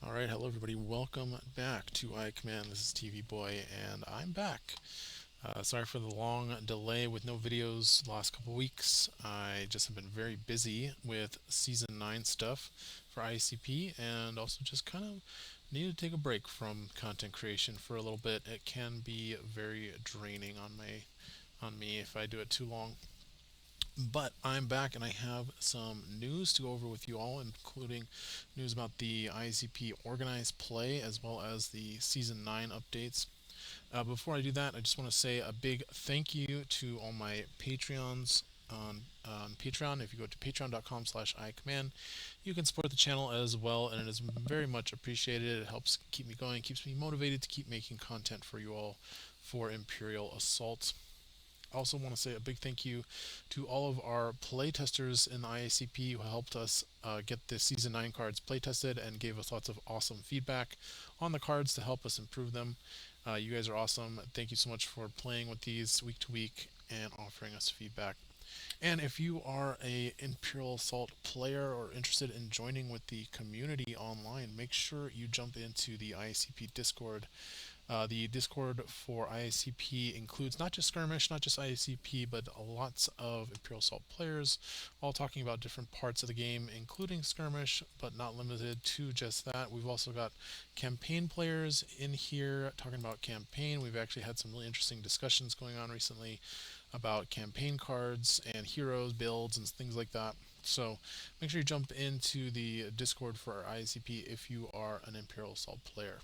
Alright, hello everybody, welcome back to iCommand. This is TV Boy, and I'm back. Sorry for the long delay with no videos the last couple weeks. I just have been very busy with Season 9 stuff for IACP, and also just kind of needed to take a break from content creation for a little bit. It can be very draining on me if I do it too long. But I'm back and I have some news to go over with you all, including news about the IACP organized play as well as the Season 9 updates. Before I do that, I just want to say a big thank you to all my Patreons on Patreon. If you go to patreon.com/icommand, you can support the channel as well, and it is very much appreciated. It helps keep me going, keeps me motivated to keep making content for you all for Imperial Assault. I also want to say a big thank you to all of our playtesters in the IACP who helped us get the Season 9 cards playtested and gave us lots of awesome feedback on the cards to help us improve them. You guys are awesome. Thank you so much for playing with these week to week and offering us feedback. And if you are a Imperial Assault player or interested in joining with the community online, make sure you jump into the IACP Discord. The Discord for IACP includes not just Skirmish, not just IACP, but lots of Imperial Assault players, all talking about different parts of the game, including Skirmish, but not limited to just that. We've also got campaign players in here talking about campaign. We've actually had some really interesting discussions going on recently about campaign cards and heroes, builds, and things like that. So make sure you jump into the Discord for our IACP if you are an Imperial Assault player.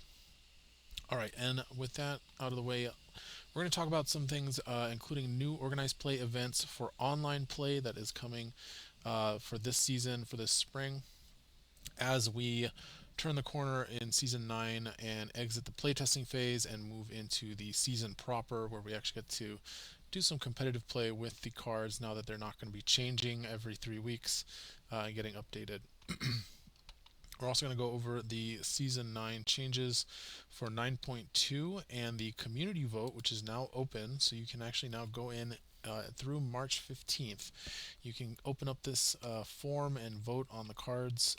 All right, and with that out of the way, we're going to talk about some things, including new organized play events for online play that is coming for this season, for this spring, as we turn the corner in Season 9 and exit the playtesting phase and move into the season proper, where we actually get to do some competitive play with the cards now that they're not going to be changing every 3 weeks and getting updated. We're also going to go over the Season 9 changes for 9.2 and the community vote, which is now open. So you can actually now go in through March 15th. You can open up this form and vote on the cards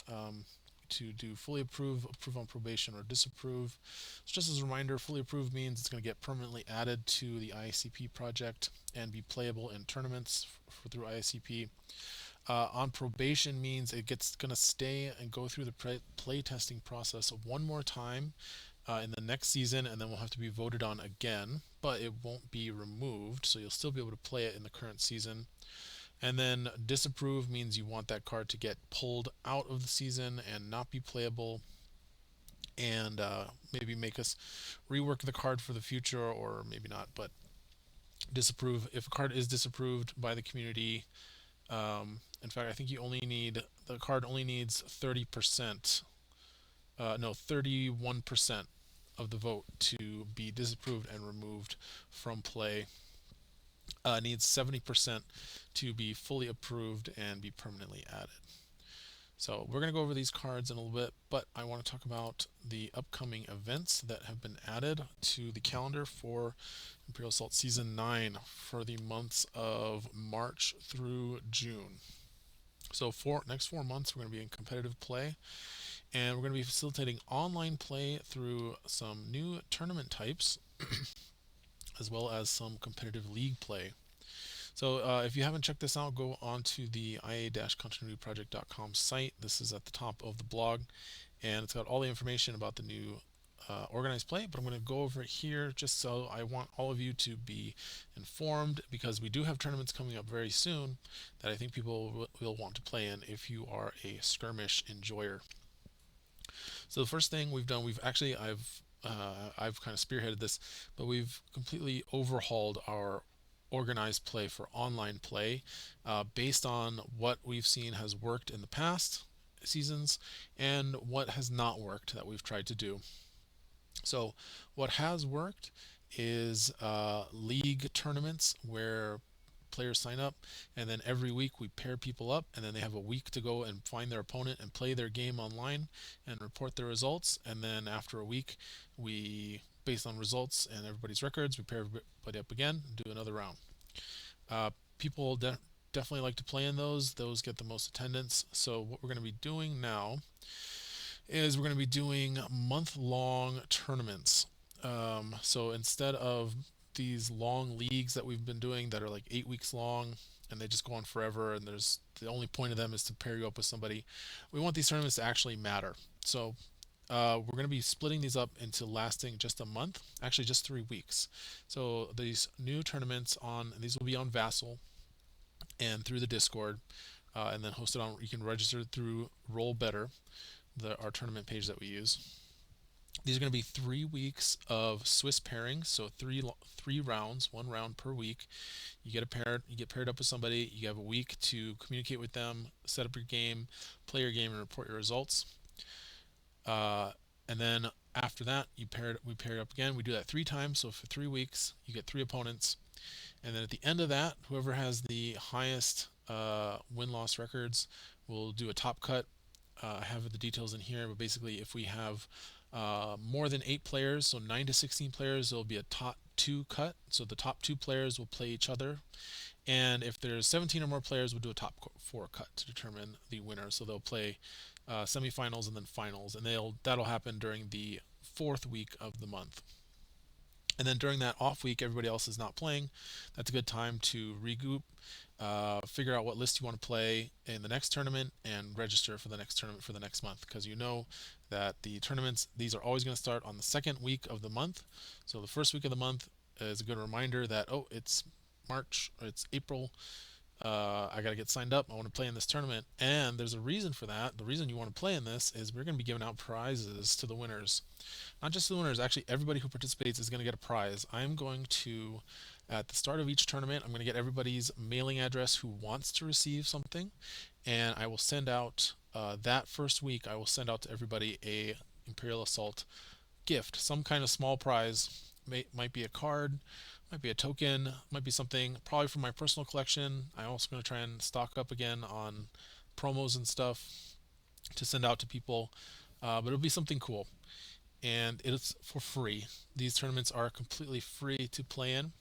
to do fully approve, approve on probation, or disapprove. So just as a reminder, fully approved means it's going to get permanently added to the IACP project and be playable in tournaments through IACP. On probation means it gets going to stay and go through the play testing process one more time in the next season, and then will have to be voted on again, but it won't be removed, so you'll still be able to play it in the current season. And then disapprove means you want that card to get pulled out of the season and not be playable, and maybe make us rework the card for the future, or maybe not. But disapprove, if a card is disapproved by the community, in fact, I think the card only needs 30%, no, 31% of the vote to be disapproved and removed from play. Needs 70% to be fully approved and be permanently added. So we're going to go over these cards in a little bit, but I want to talk about the upcoming events that have been added to the calendar for Imperial Assault Season 9 for the months of March through June. So for next 4 months, we're going to be in competitive play, and we're going to be facilitating online play through some new tournament types, as well as some competitive league play. So if you haven't checked this out, go on to the ia-continuityproject.com site. This is at the top of the blog, and it's got all the information about the new organized play, but I'm going to go over it here just so I want all of you to be informed, because we do have tournaments coming up very soon that I think people will want to play in if you are a skirmish enjoyer. So the first thing we've done, I've kind of spearheaded this, but we've completely overhauled our organized play for online play based on what we've seen has worked in the past seasons and what has not worked that we've tried to do. So what has worked is league tournaments where players sign up, and then every week we pair people up, and then they have a week to go and find their opponent and play their game online and report their results. And then after a week, we, based on results and everybody's records, we pair everybody up again and do another round. People definitely like to play in those. Those get the most attendance. So what we're going to be doing now is we're going to be doing month-long tournaments. So instead of these long leagues that we've been doing that are like 8 weeks long and they just go on forever and there's the only point of them is to pair you up with somebody, we want these tournaments to actually matter. So we're going to be splitting these up into lasting just a month, actually just 3 weeks. So these new tournaments on these will be on Vassal and through the Discord, and then hosted on. You can register through Roll Better, our tournament page that we use. These are going to be 3 weeks of Swiss pairings, so three rounds, 1 round per week. You get paired up with somebody. You have a week to communicate with them, set up your game, play your game, and report your results. And then after that, we pair up again. We do that 3 times. So for 3 weeks, you get 3 opponents. And then at the end of that, whoever has the highest win-loss records will do a top cut. I have the details in here, but basically, if we have more than 8 players, so 9 to 16 players, there'll be a top 2 cut. So the top 2 players will play each other. And if there's 17 or more players, we'll do a top 4 cut to determine the winner. So they'll play semifinals and then finals, and that'll happen during the 4th week of the month. And then during that off week, everybody else is not playing. That's a good time to regroup, figure out what list you want to play in the next tournament, and register for the next tournament for the next month. Because you know that the tournaments, these are always going to start on the 2nd week of the month. So the 1st week of the month is a good reminder that, oh, it's March or it's April. I got to get signed up. I want to play in this tournament. And there's a reason for that. The reason you want to play in this is we're going to be giving out prizes to the winners. Not just the winners, actually everybody who participates is going to get a prize. I'm going to, at the start of each tournament, I'm going to get everybody's mailing address who wants to receive something. And I will send out, that first week, I will send out to everybody a Imperial Assault gift. Some kind of small prize. Might be a card, might be a token, might be something probably from my personal collection. I'm also going to try and stock up again on promos and stuff to send out to people, but it'll be something cool, and it's for free. These tournaments are completely free to play in,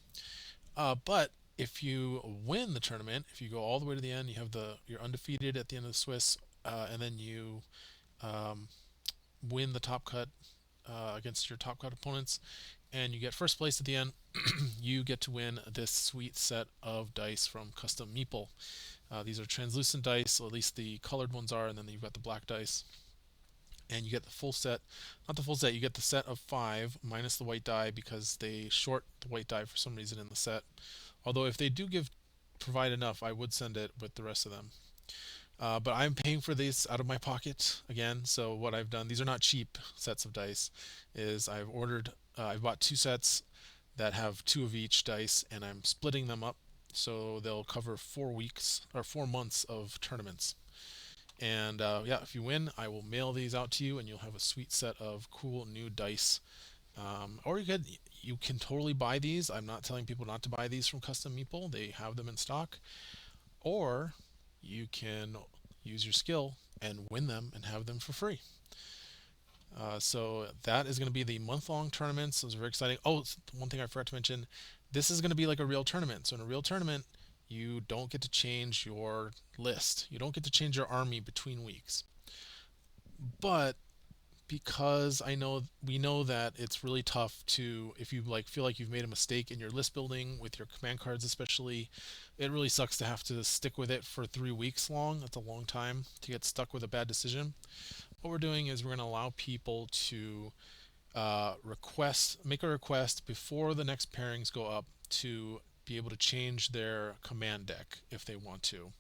but if you win the tournament, if you go all the way to the end, you're undefeated at the end of the Swiss, and then you um, win the top cut against your top cut opponents, and you get first place at the end, you get to win this sweet set of dice from Custom Meeple. These are translucent dice, so at least the colored ones are, and then you've got the black dice. And you get the full set, not the full set, you get the set of 5 minus the white die because they short the white die for some reason in the set. Although if they do provide enough, I would send it with the rest of them. But I'm paying for these out of my pocket again. So what I've done, these are not cheap sets of dice, is I've bought 2 sets that have 2 of each dice, and I'm splitting them up so they'll cover 4 weeks or 4 months of tournaments. And yeah, if you win, I will mail these out to you, and you'll have a sweet set of cool new dice. Or you can totally buy these. I'm not telling people not to buy these from Custom Meeple. They have them in stock. Or you can use your skill and win them and have them for free. So that is going to be the month-long tournaments. Those are very exciting. Oh, one thing I forgot to mention, this is going to be like a real tournament. So in a real tournament, you don't get to change your list. You don't get to change your army between weeks. But because we know that it's really tough to, if you feel like you've made a mistake in your list building with your command cards especially, it really sucks to have to stick with it for 3 weeks long. That's a long time to get stuck with a bad decision. What we're doing is we're going to allow people to make a request before the next pairings go up to be able to change their command deck if they want to.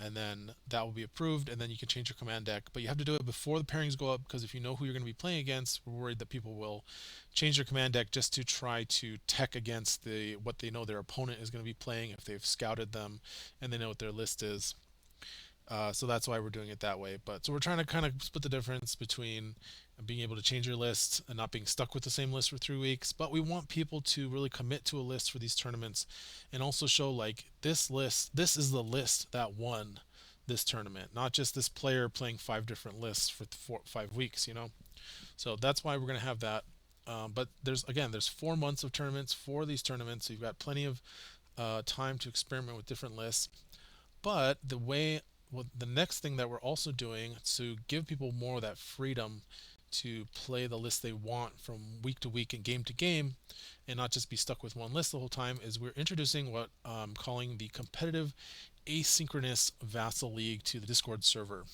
And then that will be approved, and then you can change your command deck. But you have to do it before the pairings go up, because if you know who you're going to be playing against, we're worried that people will change their command deck just to try to tech against what they know their opponent is going to be playing if they've scouted them and they know what their list is. So that's why we're doing it that way. So we're trying to kind of split the difference between being able to change your list and not being stuck with the same list for 3 weeks. But we want people to really commit to a list for these tournaments, and also show this is the list that won this tournament, not just this player playing 5 different lists for 5 weeks. So that's why we're going to have that. But there's 4 months of tournaments for these tournaments, so you've got plenty of time to experiment with different lists. But the way what the next thing that we're also doing to give people more of that freedom to play the list they want from week to week and game to game, and not just be stuck with one list the whole time, is we're introducing what I'm calling the competitive asynchronous Vassal League to the Discord server.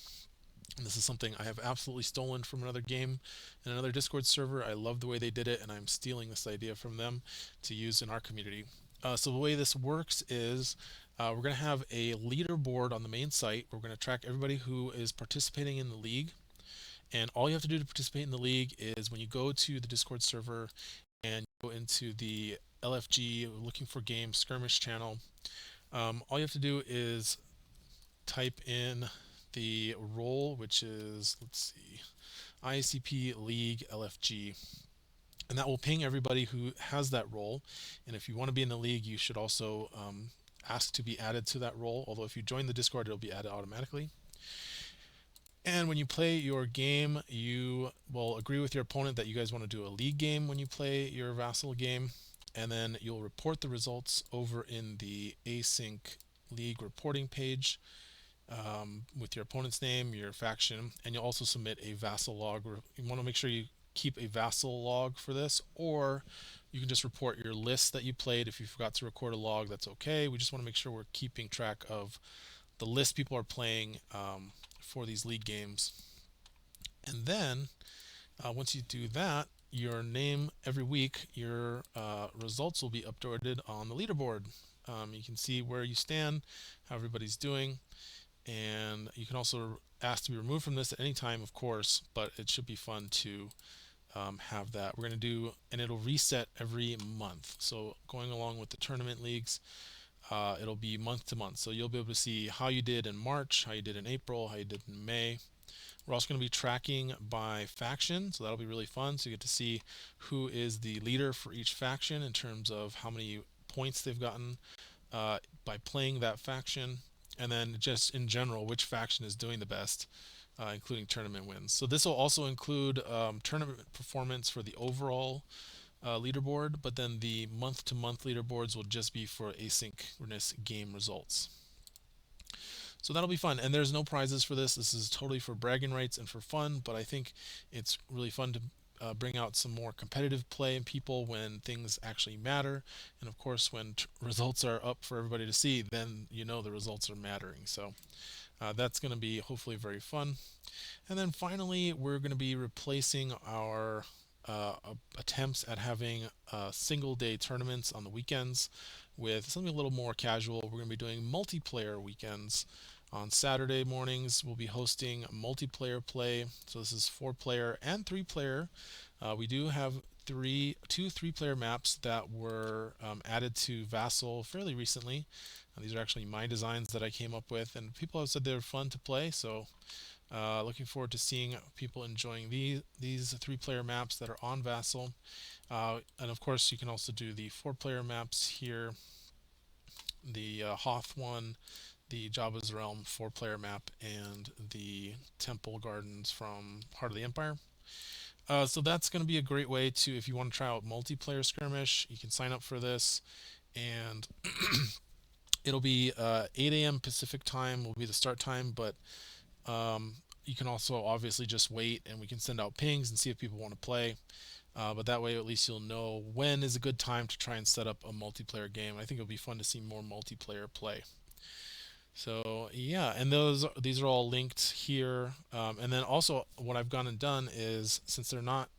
And this is something I have absolutely stolen from another game and another Discord server. I love the way they did it, and I'm stealing this idea from them to use in our community. So the way this works is we're going to have a leaderboard on the main site. We're going to track everybody who is participating in the league. And all you have to do to participate in the league is when you go to the Discord server and go into the LFG looking for game skirmish channel, all you have to do is type in the role, which is, let's see, IACP League LFG. And that will ping everybody who has that role. And if you want to be in the league, you should also ask to be added to that role. Although if you join the Discord, it'll be added automatically. And when you play your game, you will agree with your opponent that you guys want to do a league game when you play your Vassal game. And then you'll report the results over in the async league reporting page with your opponent's name, your faction, and you'll also submit a Vassal log. You want to make sure you keep a Vassal log for this, or you can just report your list that you played. If you forgot to record a log, that's okay. We just want to make sure we're keeping track of the list people are playing for these league games. And then once you do that, your name every week, your results will be updated on the leaderboard. You can see where you stand, how everybody's doing, and you can also ask to be removed from this at any time, of course, but it should be fun to have that. We're going to do, and it'll reset every month. So going along with the tournament leagues, it'll be month to month. So you'll be able to see how you did in March, how you did in April, how you did in May. We're also going to be tracking by faction, so that'll be really fun. So you get to see who is the leader for each faction in terms of how many points they've gotten by playing that faction, and then just in general which faction is doing the best, including tournament wins. So this will also include tournament performance for the overall leaderboard, but then the month-to-month leaderboards will just be for asynchronous game results. So that'll be fun, and there's no prizes for this. This is totally for bragging rights and for fun, but I think it's really fun to bring out some more competitive play in people when things actually matter. And of course, when results are up for everybody to see, then you know the results are mattering. So that's going to be hopefully very fun. And then finally, we're going to be replacing our attempts at having single-day tournaments on the weekends with something a little more casual. We're going to be doing multiplayer weekends. On Saturday mornings, we'll be hosting multiplayer play. So this is 4-player and 3-player. We do have two 3-player maps that were added to Vassal fairly recently. These are actually my designs that I came up with, and people have said they're fun to play. So looking forward to seeing people enjoying these 3-player maps that are on Vassal. And of course, you can also do the 4-player maps here. The Hoth one, the Jabba's Realm 4-player map, and the Temple Gardens from Heart of the Empire. So that's going to be a great way to, if you want to try out multiplayer skirmish, you can sign up for this, and it'll be 8 a.m. Pacific time will be the start time, but you can also obviously just wait, and we can send out pings and see if people want to play. But that way, at least you'll know when is a good time to try and set up a multiplayer game. I think it'll be fun to see more multiplayer play. So yeah, and these are all linked here. And then also, what I've gone and done is, since they're not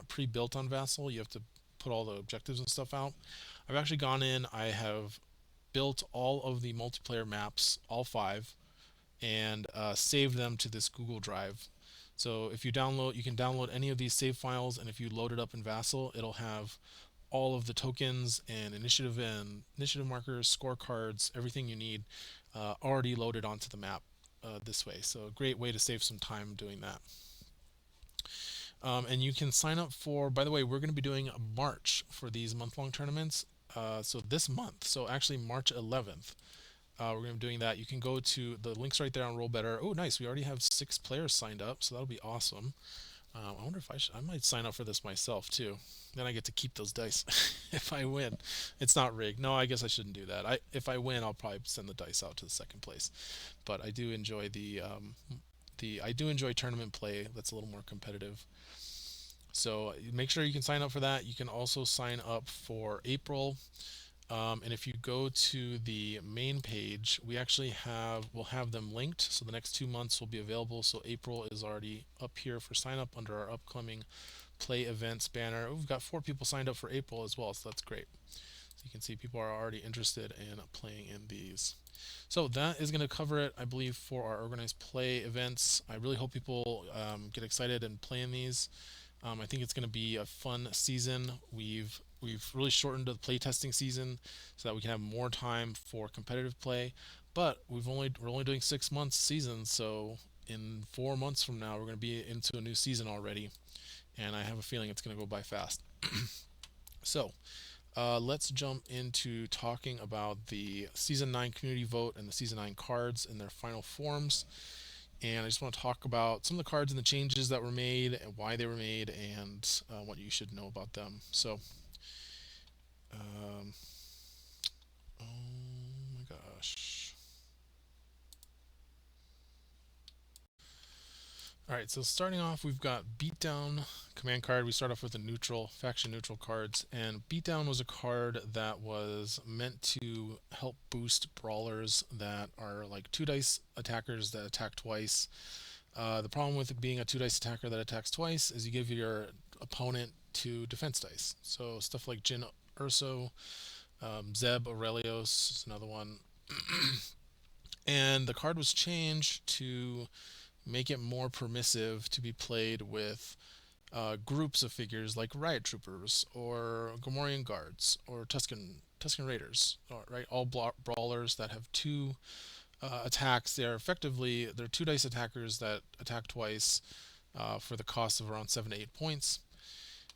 pre-built on Vassal, you have to put all the objectives and stuff out. I've actually gone in. I have built all of the multiplayer maps, all 5, and saved them to this Google Drive. So if you can download any of these save files, and if you load it up in Vassal, it'll have all of the tokens and initiative markers, scorecards, everything you need already loaded onto the map this way. So a great way to save some time doing that. And you can sign up for, by the way, we're going to be doing a March for these month-long tournaments. So this month, so actually March 11th, we're going to be doing that. You can go to the links right there on Roll Better. Oh, nice. We already have 6 players signed up, so that'll be awesome. I wonder if I might sign up for this myself too. Then I get to keep those dice if I win. It's not rigged. No, I guess I shouldn't do that. If I win, I'll probably send the dice out to the second place. But I do enjoy the I do enjoy tournament play that's a little more competitive. So make sure you can sign up for that. You can also sign up for April. And if you go to the main page, we'll have them linked. So the next 2 months will be available. So April is already up here for sign up under our upcoming play events banner. We've got 4 people signed up for April as well, so that's great. So you can see people are already interested in playing in these. So that is going to cover it, I believe, for our organized play events. I really hope people get excited and play in these. I think it's going to be a fun season. We've really shortened the playtesting season so that we can have more time for competitive play. But we're only doing 6 months season, so in 4 months from now we're going to be into a new season already, and I have a feeling it's going to go by fast. So let's jump into talking about the Season 9 community vote and the Season 9 cards in their final forms. And I just want to talk about some of the cards and the changes that were made and why they were made and what you should know about them. So, um, oh my gosh. Alright, so starting off, we've got Beatdown command card. We start off with the neutral, faction neutral cards. And Beatdown was a card that was meant to help boost brawlers that are like 2 dice attackers that attack twice. The problem with it being a 2 dice attacker that attacks twice is you give your opponent 2 defense dice. So stuff like Jin Urso, Zeb Aurelios is another one. And the card was changed to make it more permissive to be played with groups of figures like Riot Troopers or Gomorian Guards or Tuscan Raiders, right? All brawlers that have 2 attacks. They're 2 dice attackers that attack twice for the cost of around 7 to 8 points.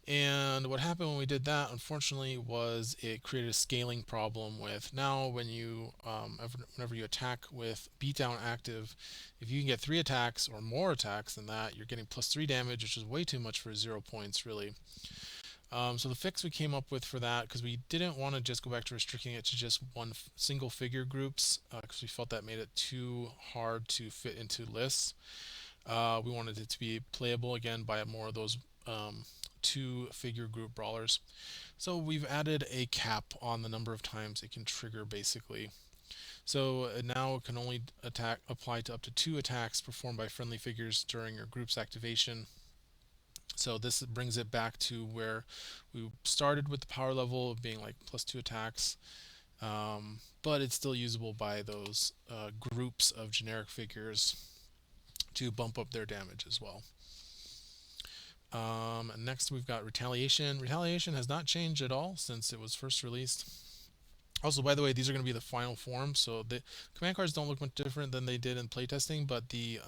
And what happened when we did that, unfortunately, was it created a scaling problem with now whenever you attack with beatdown active, if you can get 3 attacks or more attacks than that, you're getting +3 damage, which is way too much for 0 points, really. So the fix we came up with for that, because we didn't want to just go back to restricting it to just single figure groups, because we felt that made it too hard to fit into lists. We wanted it to be playable again by more of those 2-figure group brawlers. So we've added a cap on the number of times it can trigger, basically. So now it can only apply to up to 2 attacks performed by friendly figures during your group's activation. So this brings it back to where we started with the power level of being like +2 attacks, but it's still usable by those groups of generic figures to bump up their damage as well. Next we've got Retaliation. Retaliation has not changed at all since it was first released. Also, by the way, these are going to be the final form, so the command cards don't look much different than they did in playtesting, but the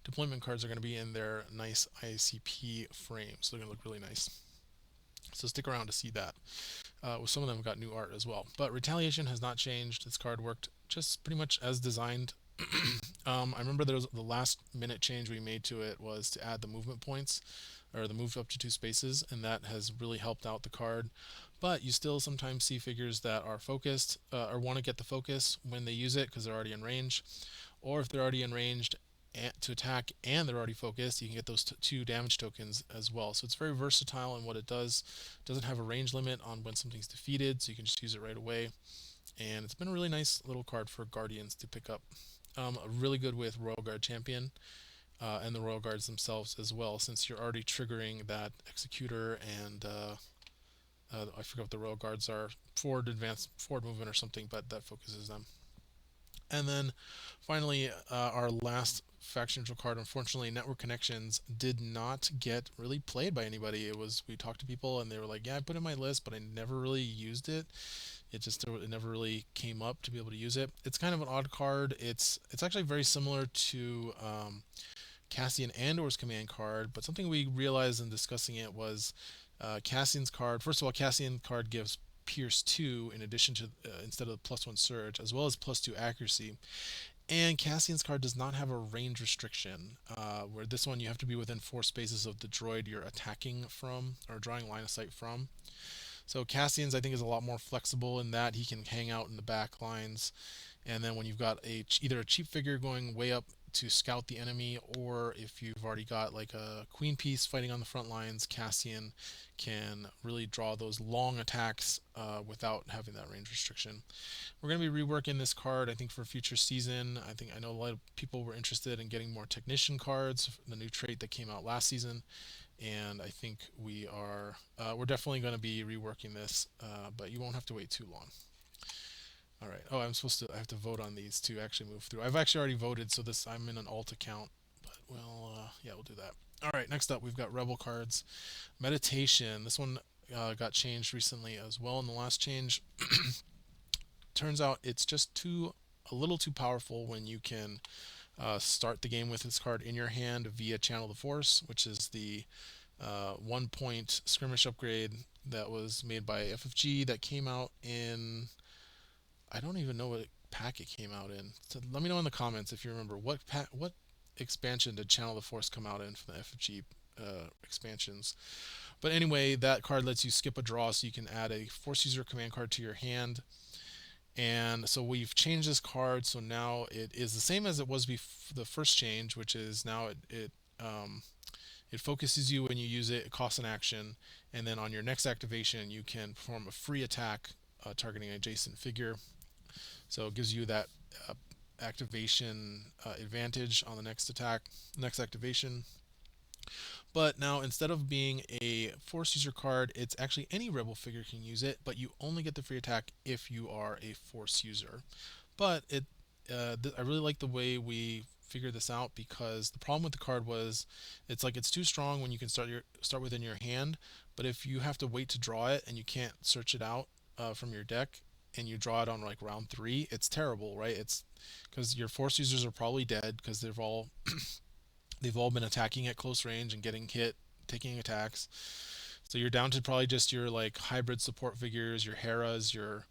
deployment cards are going to be in their nice IACP frame, so they're going to look really nice. So stick around to see that. Some of them got new art as well. But Retaliation has not changed. This card worked just pretty much as designed. I remember there was the last minute change we made to it was to add the movement points, or the move up to 2 spaces, and that has really helped out the card. But you still sometimes see figures that are focused or want to get the focus when they use it because they're already in range, or if they're already in range to attack and they're already focused, you can get those 2 damage tokens as well. So it's very versatile in what it does. It doesn't have a range limit on when something's defeated, so you can just use it right away. And it's been a really nice little card for Guardians to pick up. Really good with Royal Guard Champion and the Royal Guards themselves as well, since you're already triggering that Executor and I forget what the Royal Guards are, forward movement or something, but that focuses them. And then finally, our last faction neutral card, unfortunately, Network Connections did not get really played by anybody. We talked to people and they were like, yeah, I put it in my list, but I never really used it. It never really came up to be able to use it. It's kind of an odd card. It's actually very similar to Cassian Andor's command card, but something we realized in discussing it was Cassian's card. First of all, Cassian card gives Pierce 2 in addition to instead of the +1 surge, as well as +2 accuracy. And Cassian's card does not have a range restriction, where this one you have to be within 4 spaces of the droid you're attacking from or drawing line of sight from. So Cassian's I think is a lot more flexible in that he can hang out in the back lines, and then when you've got either a cheap figure going way up to scout the enemy, or if you've already got like a queen piece fighting on the front lines, Cassian can really draw those long attacks without having that range restriction. We're going to be reworking this card, I think, for a future season. I know a lot of people were interested in getting more technician cards, the new trait that came out last season, and I think we're definitely going to be reworking this, but you won't have to wait too long. All right. Oh, I have to vote on these to actually move through. I've actually already voted, so I'm in an alt account, but yeah, we'll do that. All right. Next up, we've got Rebel cards. Meditation. This one got changed recently as well in the last change. Turns out it's just a little too powerful when you can start the game with this card in your hand via Channel the Force, which is the 1 point skirmish upgrade that was made by FFG that came out in, I don't even know what pack it came out in. So let me know in the comments if you remember what expansion did Channel the Force come out in for the FFG expansions. But anyway, that card lets you skip a draw, so you can add a Force user command card to your hand. And so we've changed this card, so now it is the same as it was before the first change, which is now it focuses you when you use it. It costs an action, and then on your next activation, you can perform a free attack targeting an adjacent figure. So it gives you that activation advantage on the next activation. But now, instead of being a Force user card, it's actually any Rebel figure can use it, but you only get the free attack if you are a Force user. But I really like the way we figured this out, because the problem with the card was it's too strong when you can start within your hand, but if you have to wait to draw it and you can't search it out from your deck, and you draw it on like round 3, it's terrible, right? It's because your Force users are probably dead because they've all been attacking at close range and getting hit, taking attacks. So you're down to probably just your like hybrid support figures, your Heras, your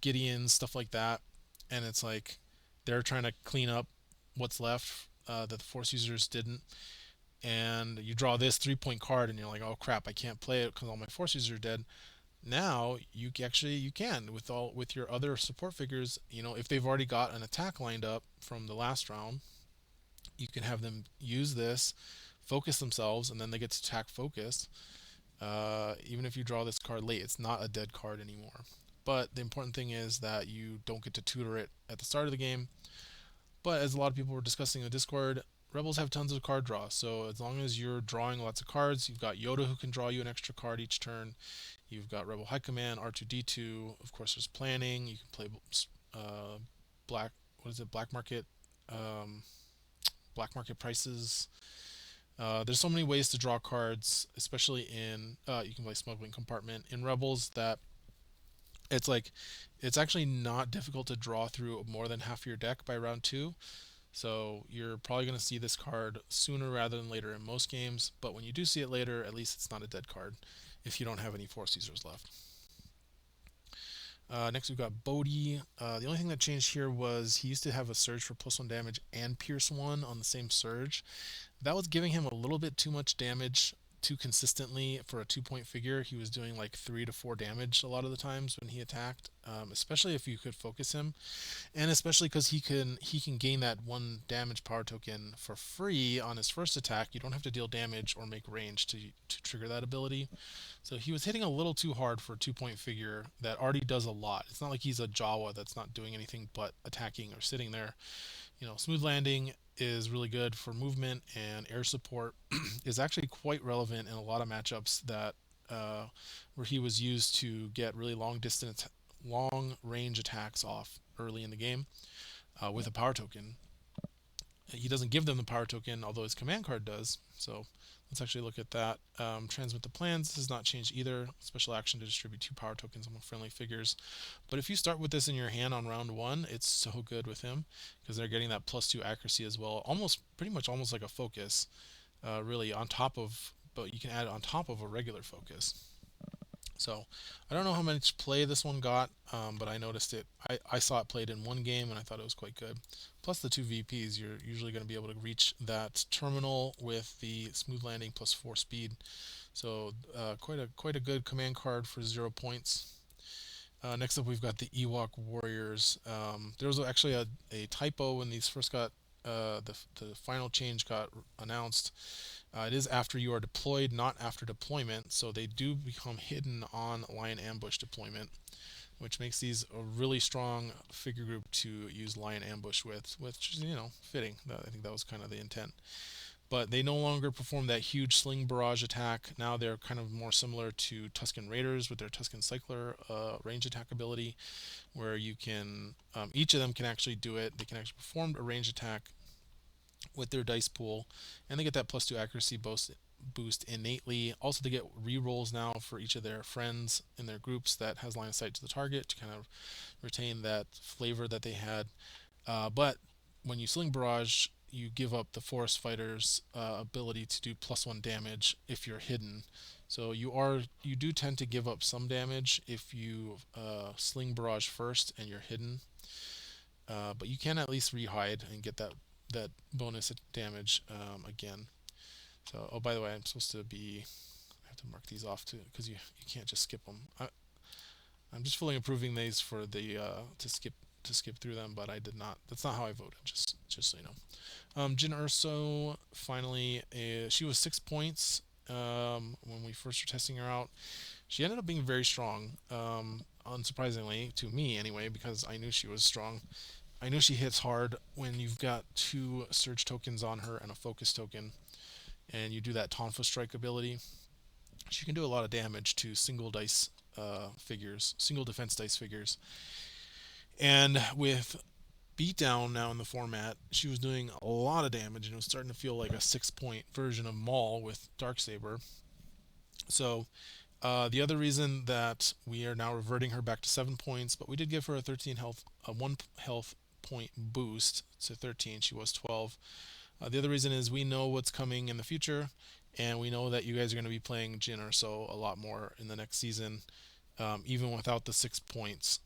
Gideons, stuff like that. And it's like they're trying to clean up what's left that the Force users didn't. And you draw this 3 point card, and you're like, oh crap, I can't play it because all my Force users are dead. Now you can with your other support figures. If they've already got an attack lined up from the last round, you can have them use this, focus themselves, and then they get to attack focus. Even if you draw this card late, it's not a dead card anymore. But the important thing is that you don't get to tutor it at the start of the game. But as a lot of people were discussing in the Discord, Rebels have tons of card draw. So as long as you're drawing lots of cards, you've got Yoda who can draw you an extra card each turn. You've got Rebel High Command, R2D2. Of course, there's planning. You can play black market. Black market prices. There's so many ways to draw cards, especially in you can play smuggling compartment in Rebels, that it's actually not difficult to draw through more than half your deck by round 2. So you're probably going to see this card sooner rather than later in most games, but when you do see it later, at least it's not a dead card if you don't have any Force users left. Next we've got Bodhi. The only thing that changed here was he used to have a surge for +1 damage and Pierce 1 on the same surge. That was giving him a little bit too much damage too consistently for a 2 point figure. He was doing like 3 to 4 damage a lot of the times when he attacked, especially if you could focus him, and especially because he can gain that 1 damage power token for free on his first attack. You don't have to deal damage or make range to trigger that ability. So he was hitting a little too hard for a 2 point figure that already does a lot. It's not like he's a Jawa that's not doing anything but attacking or sitting there. Smooth landing is really good for movement, and air support is actually quite relevant in a lot of matchups that where he was used to get really long range attacks off early in the game with a power token. He doesn't give them the power token, although his command card does. So let's actually look at that. Transmit the plans. This has not changed either. Special action to distribute 2 power tokens among friendly figures. But if you start with this in your hand on round 1, it's so good with him because they're getting that +2 accuracy as well. Pretty much almost like a focus, really on top of, but you can add it on top of a regular focus. So I don't know how much play this one got, but I noticed it. I saw it played in one game and I thought it was quite good. Plus the two VPs, you're usually going to be able to reach that terminal with the smooth landing plus 4 speed. So quite a good command card for 0 points. Next up, we've got the Ewok Warriors. There was actually a typo when these first got the final change got announced. It is after you are deployed, not after deployment. So they do become hidden on Lion Ambush deployment, which makes these a really strong figure group to use Lion Ambush with, which is fitting. I think that was kind of the intent. But they no longer perform that huge sling barrage attack. Now they're kind of more similar to Tusken Raiders with their Tusken Cycler range attack ability, where you can each of them can actually do it. They can actually perform a range attack with their dice pool, and they get that +2 accuracy boost innately. Also, they get re-rolls now for each of their friends in their groups that has line of sight to the target to kind of retain that flavor that they had. But when you sling barrage, you give up the forest fighter's ability to do +1 damage if you're hidden. So you do tend to give up some damage if you sling barrage first and you're hidden. But you can at least re-hide and get that bonus damage again. So, oh, by the way, I have to mark these off too because you can't just skip them. I'm just fully approving these for the to skip through them, but I did not. That's not how I voted. Just so you know. Jyn Erso finally, she was 6 points when we first were testing her out. She ended up being very strong, unsurprisingly to me anyway, because I knew she was strong. I know she hits hard when you've got 2 surge tokens on her and a focus token, and you do that Tonfa Strike ability. She can do a lot of damage to single dice figures, single defense dice figures. And with Beatdown now in the format, she was doing a lot of damage, and it was starting to feel like a 6-point version of Maul with Darksaber. So the other reason that we are now reverting her back to 7 points, but we did give her a 13 health, a 1 health point boost to 13. She was 12. The other reason is we know what's coming in the future, and we know that you guys are going to be playing Jyn Erso a lot more in the next season, even without the 6 points.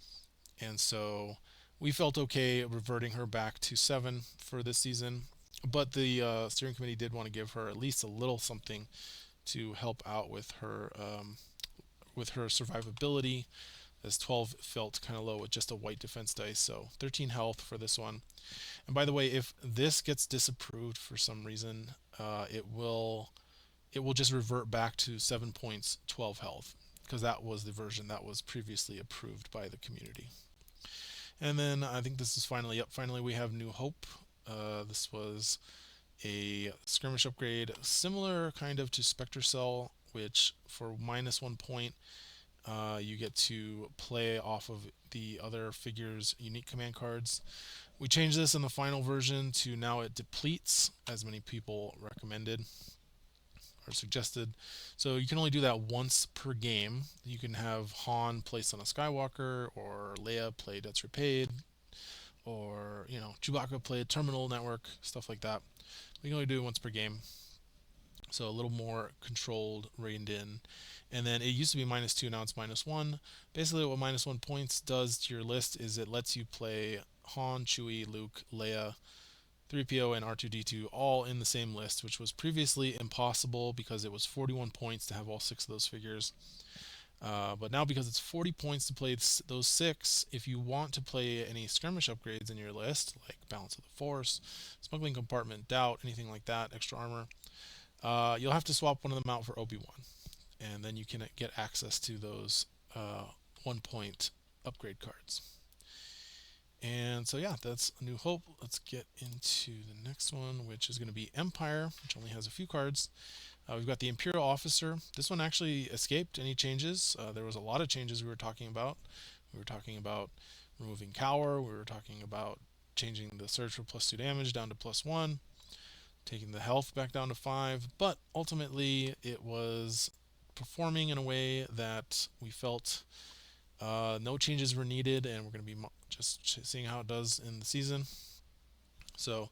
And so we felt okay reverting her back to 7 for this season. But the steering committee did want to give her at least a little something to help out with her survivability, as 12 felt kind of low with just a white defense dice. So 13 health for this one. And by the way, if this gets disapproved for some reason, it will just revert back to 7 points, 12 health, because that was the version that was previously approved by the community. And then I think this is finally up. Finally, we have New Hope. This was a skirmish upgrade, similar kind of to Spectre Cell, which for -1 point, you get to play off of the other figure's unique command cards. We changed this in the final version to now it depletes, as many people recommended or suggested. So you can only do that once per game. You can have Han placed on a Skywalker, or Leia play Debts Repaid, or Chewbacca play Terminal Network, stuff like that. We can only do it once per game. So a little more controlled, reined in. And then it used to be -2, now it's -1. Basically what -1 points does to your list is it lets you play Han, Chewie, Luke, Leia, 3PO, and R2-D2 all in the same list, which was previously impossible because it was 41 points to have all 6 of those figures. But now, because it's 40 points to play those 6, if you want to play any skirmish upgrades in your list, like Balance of the Force, Smuggling Compartment, Doubt, anything like that, extra armor, you'll have to swap one of them out for Obi-Wan. And then you can get access to those 1-point upgrade cards. And so yeah, that's A New Hope. Let's get into the next one, which is going to be Empire, which only has a few cards. We've got the Imperial Officer. This one actually escaped any changes. There was a lot of changes we were talking about. We were talking about removing Cower. We were talking about changing the surge for +2 damage down to +1, taking the health back down to 5. But ultimately, it was performing in a way that we felt no changes were needed, and we're going to be just seeing how it does in the season. So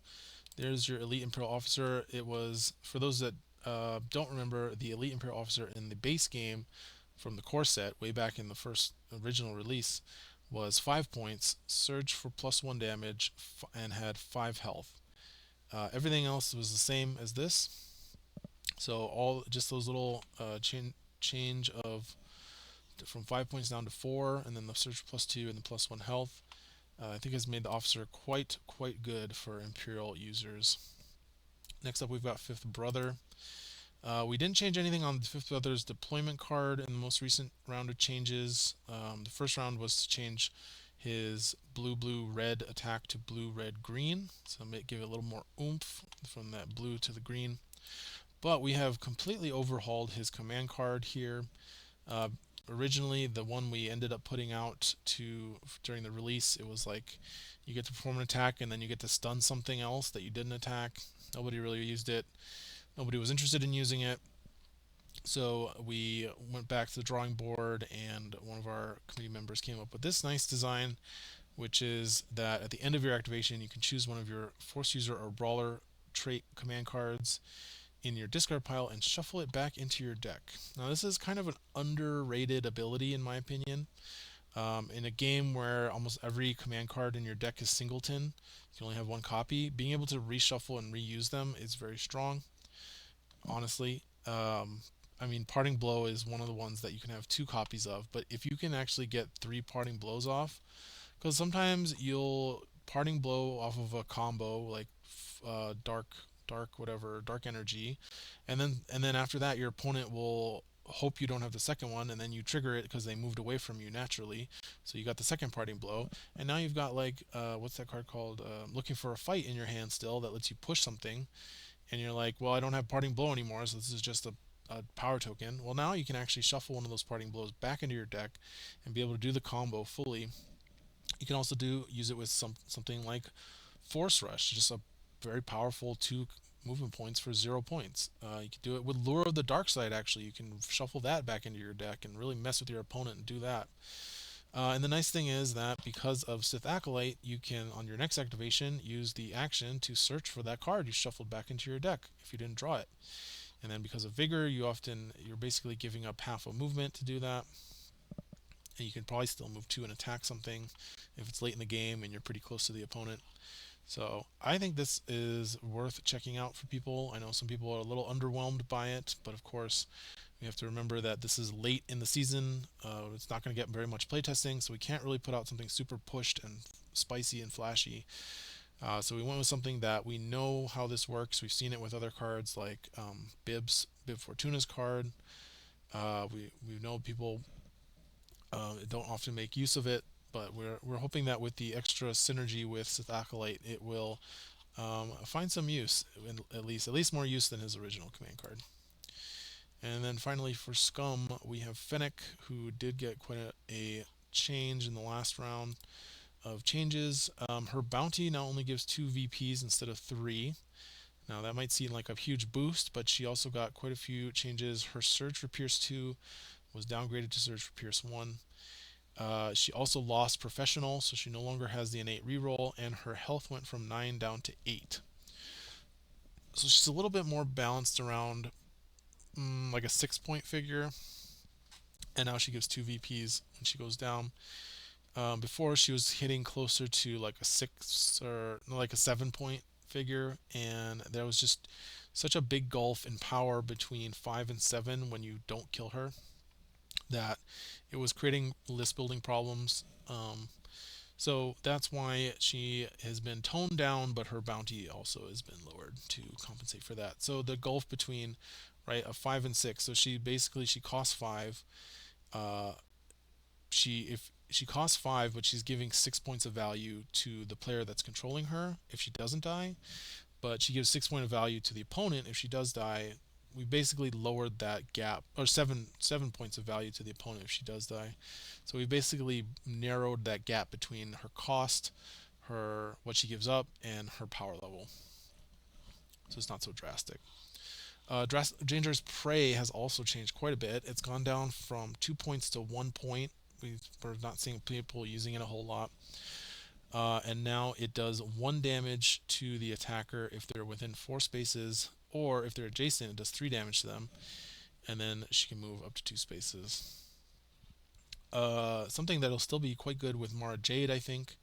there's your Elite Imperial Officer. It was, for those that don't remember, the Elite Imperial Officer in the base game from the core set way back in the first original release was 5 points, surge for +1 damage, and had 5 health. Everything else was the same as this. So all just those little change of from 5 points down to 4, and then the surge +2 and the +1 health. I think has made the officer quite good for Imperial users. Next up, we've got Fifth Brother. We didn't change anything on the Fifth Brother's deployment card in the most recent round of changes. The first round was to change his blue-blue-red attack to blue-red-green, so give it a little more oomph from that blue to the green. But we have completely overhauled his command card here. Originally, the one we ended up putting out during the release, it was like you get to perform an attack and then you get to stun something else that you didn't attack. Nobody really used it. Nobody was interested in using it. So we went back to the drawing board, and one of our committee members came up with this nice design, which is that at the end of your activation, you can choose one of your Force User or Brawler trait command cards in your discard pile and shuffle it back into your deck. Now, this is kind of an underrated ability, in my opinion. In a game where almost every command card in your deck is singleton, you only have one copy, being able to reshuffle and reuse them is very strong, honestly. I mean, Parting Blow is one of the ones that you can have 2 copies of, but if you can actually get 3 Parting Blows off, because sometimes you'll Parting Blow off of a combo like dark energy, and then after that your opponent will hope you don't have the second one, and then you trigger it because they moved away from you naturally, so you got the second Parting Blow, and now you've got like what's that card called, Looking for a Fight in your hand still, that lets you push something, and you're like, well, I don't have Parting Blow anymore, so this is just a power token. Well, now you can actually shuffle one of those Parting Blows back into your deck and be able to do the combo fully. You can also use it with something like Force Rush, just a very powerful 2 movement points for 0 points. You can do it with Lure of the Dark Side, actually. You can shuffle that back into your deck and really mess with your opponent and do that. And the nice thing is that because of Sith Acolyte, you can, on your next activation, use the action to search for that card you shuffled back into your deck if you didn't draw it. And then because of Vigor, you're basically giving up half a movement to do that. And you can probably still move 2 and attack something if it's late in the game and you're pretty close to the opponent. So I think this is worth checking out for people. I know some people are a little underwhelmed by it, but of course we have to remember that this is late in the season. It's not going to get very much playtesting, so we can't really put out something super pushed and spicy and flashy. So we went with something that we know how this works. We've seen it with other cards like Bib Fortuna's card. We know people don't often make use of it, but we're hoping that with the extra synergy with Sith Acolyte, it will find some use, at least more use than his original command card. And then finally for Scum, we have Fennec, who did get quite a change in the last round of changes. Her bounty now only gives 2 VPs instead of 3. Now that might seem like a huge boost, but she also got quite a few changes. Her Surge for Pierce 2 was downgraded to Surge for Pierce 1. She also lost Professional, so she no longer has the innate reroll, and her health went from 9 down to 8. So she's a little bit more balanced around like a 6-point figure, and now she gives 2 VPs when she goes down. Before she was hitting closer to like a 6 or like a 7-point figure, and there was just such a big gulf in power between 5 and 7 when you don't kill her that it was creating list building problems. So that's why she has been toned down, but her bounty also has been lowered to compensate for that. So the gulf between a 5 and 6. So she costs 5. If she costs 5, but she's giving 6 points of value to the player that's controlling her if she doesn't die, but she gives 6 points of value to the opponent if she does die. We basically lowered that gap, or 7 points of value to the opponent if she does die. So we basically narrowed that gap between her cost, what she gives up, and her power level. So it's not so drastic. Dangerous Prey has also changed quite a bit. It's gone down from 2 points to 1 point. We're not seeing people using it a whole lot. And now it does 1 damage to the attacker if they're within 4 spaces, or if they're adjacent, it does 3 damage to them. And then she can move up to 2 spaces. Something that'll still be quite good with Mara Jade, I think,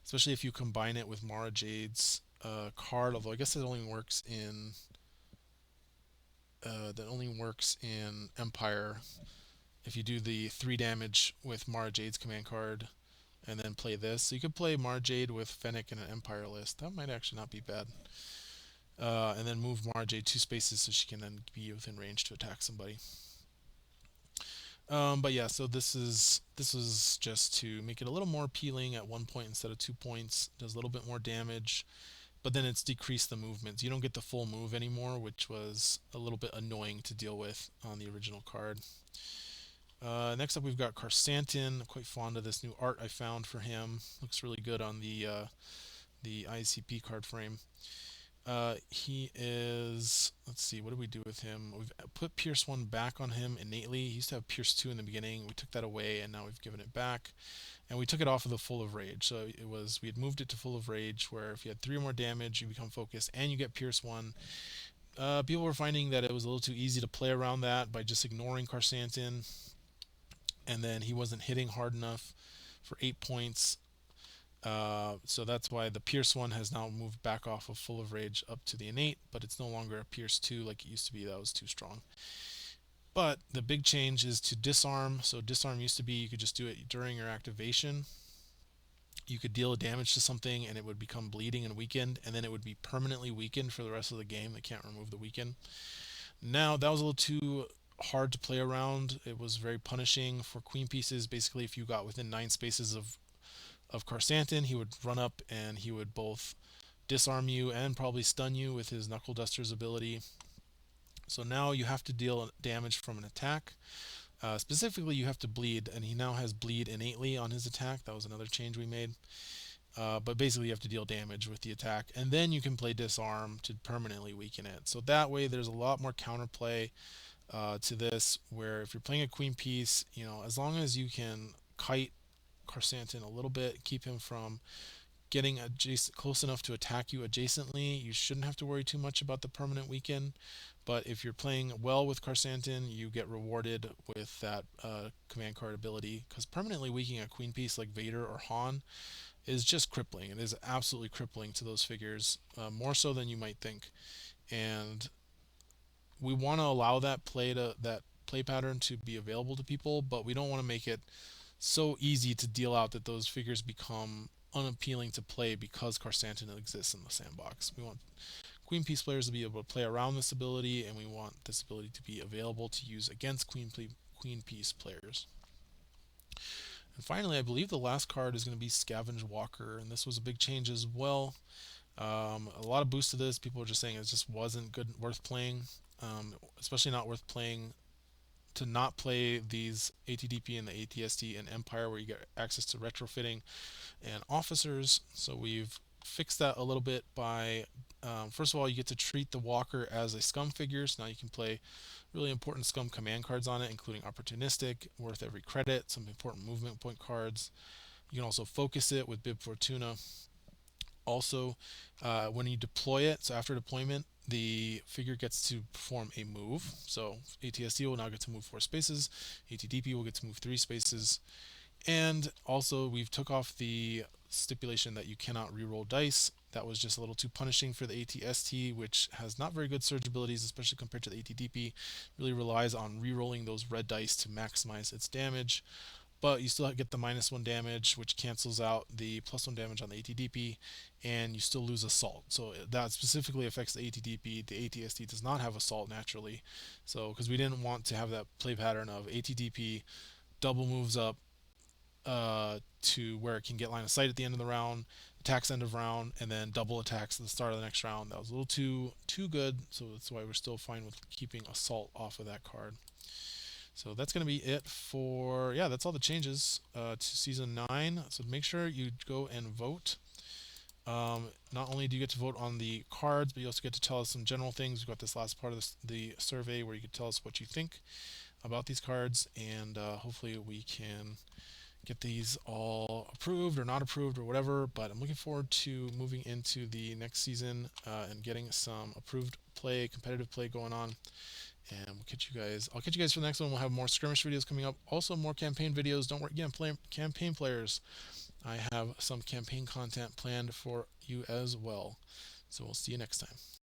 especially if you combine it with Mara Jade's card. Although I guess it only works in Empire. If you do the 3 damage with Mara Jade's command card and then play this, so you could play Mara Jade with Fennec in an Empire list. That might actually not be bad. And then move Mara Jade 2 spaces so she can then be within range to attack somebody. But yeah, so this is just to make it a little more appealing at 1 point instead of 2 points. Does a little bit more damage, but then it's decreased the movements. You don't get the full move anymore, which was a little bit annoying to deal with on the original card. Next up, we've got Karsantin. I'm quite fond of this new art I found for him. Looks really good on the IACP card frame. He is, let's see, what do we do with him? We've put Pierce 1 back on him innately. He used to have Pierce 2 in the beginning. We took that away, and now we've given it back. And we took it off of the Full of Rage. So we had moved it to Full of Rage, where if you had 3 or more damage, you become focused, and you get Pierce 1. People were finding that it was a little too easy to play around that by just ignoring Karsantin. And then he wasn't hitting hard enough for 8 points. So that's why the Pierce 1 has now moved back off of Full of Rage up to the innate, but it's no longer a Pierce 2 like it used to be. That was too strong. But the big change is to disarm. So disarm used to be you could just do it during your activation. You could deal damage to something and it would become bleeding and weakened, and then it would be permanently weakened for the rest of the game. They can't remove the weaken. Now that was a little too hard to play around. It was very punishing for queen pieces. Basically, if you got within 9 spaces of Karsantin, he would run up and he would both disarm you and probably stun you with his Knuckle Duster's ability. So now you have to deal damage from an attack. Specifically, you have to bleed, and he now has bleed innately on his attack. That was another change we made. But basically, you have to deal damage with the attack, and then you can play disarm to permanently weaken it. So that way, there's a lot more counterplay to this, where if you're playing a queen piece, as long as you can kite Karsantin a little bit, keep him from getting close enough to attack you adjacently, you shouldn't have to worry too much about the permanent weaken. But if you're playing well with Karsantin, you get rewarded with that command card ability, because permanently weakening a queen piece like Vader or Han is just crippling. It is absolutely crippling to those figures, more so than you might think. And we want to allow that play pattern to be available to people, but we don't want to make it so easy to deal out that those figures become unappealing to play because Karsantin exists in the sandbox. We want queen piece players to be able to play around this ability, and we want this ability to be available to use against queen piece players. And finally, I believe the last card is going to be Scavenge Walker, and this was a big change as well. A lot of boost to this. People were just saying it just wasn't worth playing, especially not worth playing to not play these ATDP and the ATST in Empire, where you get access to retrofitting and officers. So we've fixed that a little bit by, first of all, you get to treat the Walker as a scum figure. So now you can play really important scum command cards on it, including opportunistic, worth every credit, some important movement point cards. You can also focus it with Bib Fortuna. Also, when you deploy it, so after deployment, the figure gets to perform a move. So ATST will now get to move 4 spaces. ATDP will get to move 3 spaces. And also, we've took off the stipulation that you cannot reroll dice. That was just a little too punishing for the ATST, which has not very good surge abilities, especially compared to the ATDP. Really relies on rerolling those red dice to maximize its damage. But you still get the -1 damage, which cancels out the +1 damage on the ATDP, and you still lose Assault. So that specifically affects the ATDP. The ATST does not have Assault naturally. So, because we didn't want to have that play pattern of ATDP double moves up to where it can get line of sight at the end of the round, attacks end of round, and then double attacks at the start of the next round. That was a little too good, so that's why we're still fine with keeping Assault off of that card. So that's going to be it for, that's all the changes to Season 9. So make sure you go and vote. Not only do you get to vote on the cards, but you also get to tell us some general things. We've got this last part of the survey where you can tell us what you think about these cards, and hopefully we can get these all approved or not approved or whatever. But I'm looking forward to moving into the next season and getting some approved play, competitive play going on. and I'll catch you guys for the next one. We'll have more skirmish videos coming up. Also more campaign videos. Don't worry, again, campaign players. I have some campaign content planned for you as well. So we'll see you next time.